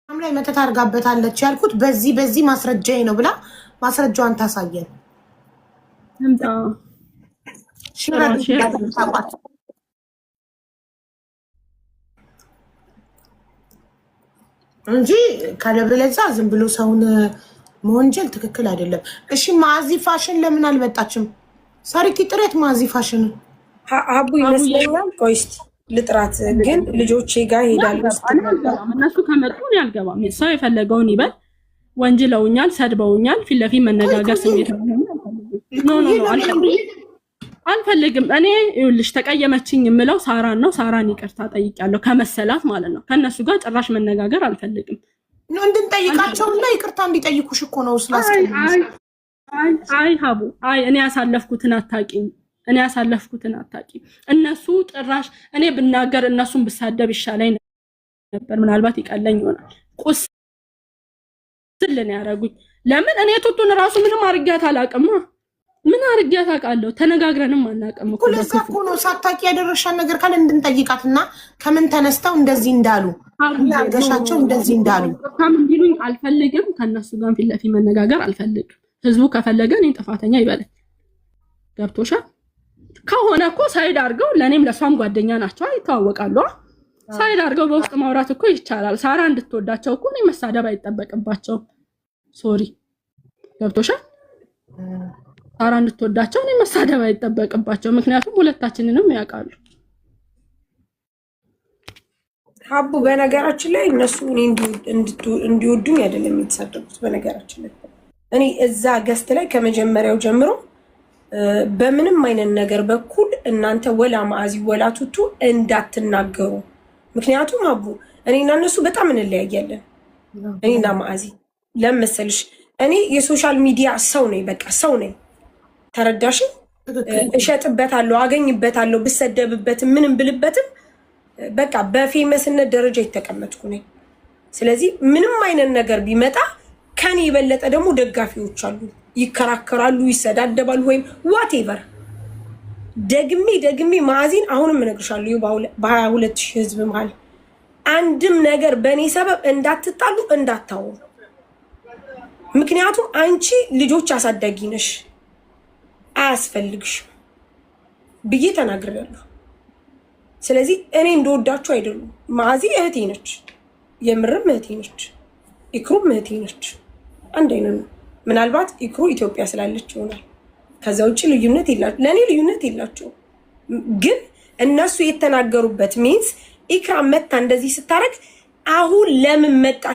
ላይ መተት አድርጋበታለች ያልኩት በዚህ ማስረጃዬ ነው ብላ ማስረጃዋን ታሳየን እንጂ ካለበለዛ ዝም ብሎ ሰውን መወንጀል ትክክል አይደለም። እሺ ማዚ ፋሽን ለምን አልመጣችም? ሳሪቲ ጥረት ማዚ ፋሽን አቡ ይመስለኛል። ቆይስት ልጥራት ግን ልጆቼ ጋር ሄዳሉ። እነሱ ከመጡ ነው ያልገባም። ሰው የፈለገውን ይበል። ወንጅለውኛል፣ ሰድበውኛል። ፊት ለፊት መነጋገር ስሜት ነው አልፈልግም። እኔ ይኸውልሽ ተቀየመችኝ የምለው ሳራን ነው። ሳራን ይቅርታ ጠይቄያለሁ ከመሰላት ማለት ነው። ከነሱ ጋር ጭራሽ መነጋገር አልፈልግም። ነው እንድንጠይቃቸውና ይቅርታ እንዲጠይቁሽ እኮ ነው ስላስቀየመሽ። አይ ሀቡ አይ እኔ ያሳለፍኩትን አታውቂም። እነሱ ጭራሽ እኔ ብናገር እነሱን ብሳደብ ይሻለኝ ነበር። ምናልባት ይቀለኝ ይሆናል። ቁስል ነው ያደረጉኝ። ለምን እኔ ቱቱን ራሱ ምንም አርጊያት አላውቅም። ምን አርጊያት አውቃለሁ? ተነጋግረንም አናውቅም እኮ። ለዛ እኮ ነው ሳታውቂ ያደረሻን ነገር ካለ እንድንጠይቃትና ከምን ተነስተው እንደዚህ እንዳሉ ያገሻቸው እንደዚህ እንዳሉ እንዲሉኝ አልፈልግም። ከነሱ ጋር ፊት ለፊት መነጋገር አልፈልግም። ህዝቡ ከፈለገ እኔ ጥፋተኛ ይበለኝ። ገብቶሻል? ከሆነ እኮ ሳይድ አድርገው ለኔም ለሷም ጓደኛ ናቸው፣ ይተዋወቃሉ። ሳይድ አድርገው በውስጥ ማውራት እኮ ይቻላል። ሳራ እንድትወዳቸው እኮ እኔ መሳደብ አይጠበቅባቸው። ሶሪ ገብቶሻል? ሳራ እንድትወዳቸው እኔ መሳደብ አይጠበቅባቸው። ምክንያቱም ሁለታችንንም ያውቃሉ። ሀቡ በነገራችን ላይ እነሱ እኔ እንዲወዱኝ አይደለም የተሳደቡት። በነገራችን ላይ እኔ እዛ ገስት ላይ ከመጀመሪያው ጀምሮ በምንም አይነት ነገር በኩል እናንተ ወላ ማአዚ ወላ ቱቱ እንዳትናገሩ። ምክንያቱም አቡ እኔና እነሱ በጣም እንለያያለን። እኔና ማአዚ ለምሳሌሽ እኔ የሶሻል ሚዲያ ሰው ነኝ፣ በቃ ሰው ነኝ። ተረዳሽ? እሸጥበታለሁ፣ አገኝበታለሁ፣ ብሰደብበትም ምንም ብልበትም በቃ በፌመስነት ደረጃ የተቀመጥኩ ነኝ። ስለዚህ ምንም አይነት ነገር ቢመጣ ከኔ የበለጠ ደግሞ ደጋፊዎች አሉ። ይከራከራሉ፣ ይሰዳደባሉ፣ ወይም ዋቴቨር። ደግሜ ማአዚን አሁንም እነግርሻለሁ በ22,000 ህዝብ መሃል አንድም ነገር በእኔ ሰበብ እንዳትጣሉ እንዳታወሩ። ምክንያቱም አንቺ ልጆች አሳዳጊ ነሽ፣ አያስፈልግሽም ብዬ ተናግሬያለሁ። ስለዚህ እኔ እንደወዳችሁ አይደሉም። ማአዚ እህቴ ነች፣ የምርም እህቴ ነች፣ ኢክሩም እህቴ ነች። አንድ አይነት ነው። ምናልባት ኢክሩ ኢትዮጵያ ስላለች ይሆናል። ከዛ ውጭ ልዩነት የላቸው፣ ለእኔ ልዩነት የላቸው። ግን እነሱ የተናገሩበት ሚንስ ኢክራም መታ እንደዚህ ስታረግ አሁን ለምን መጣ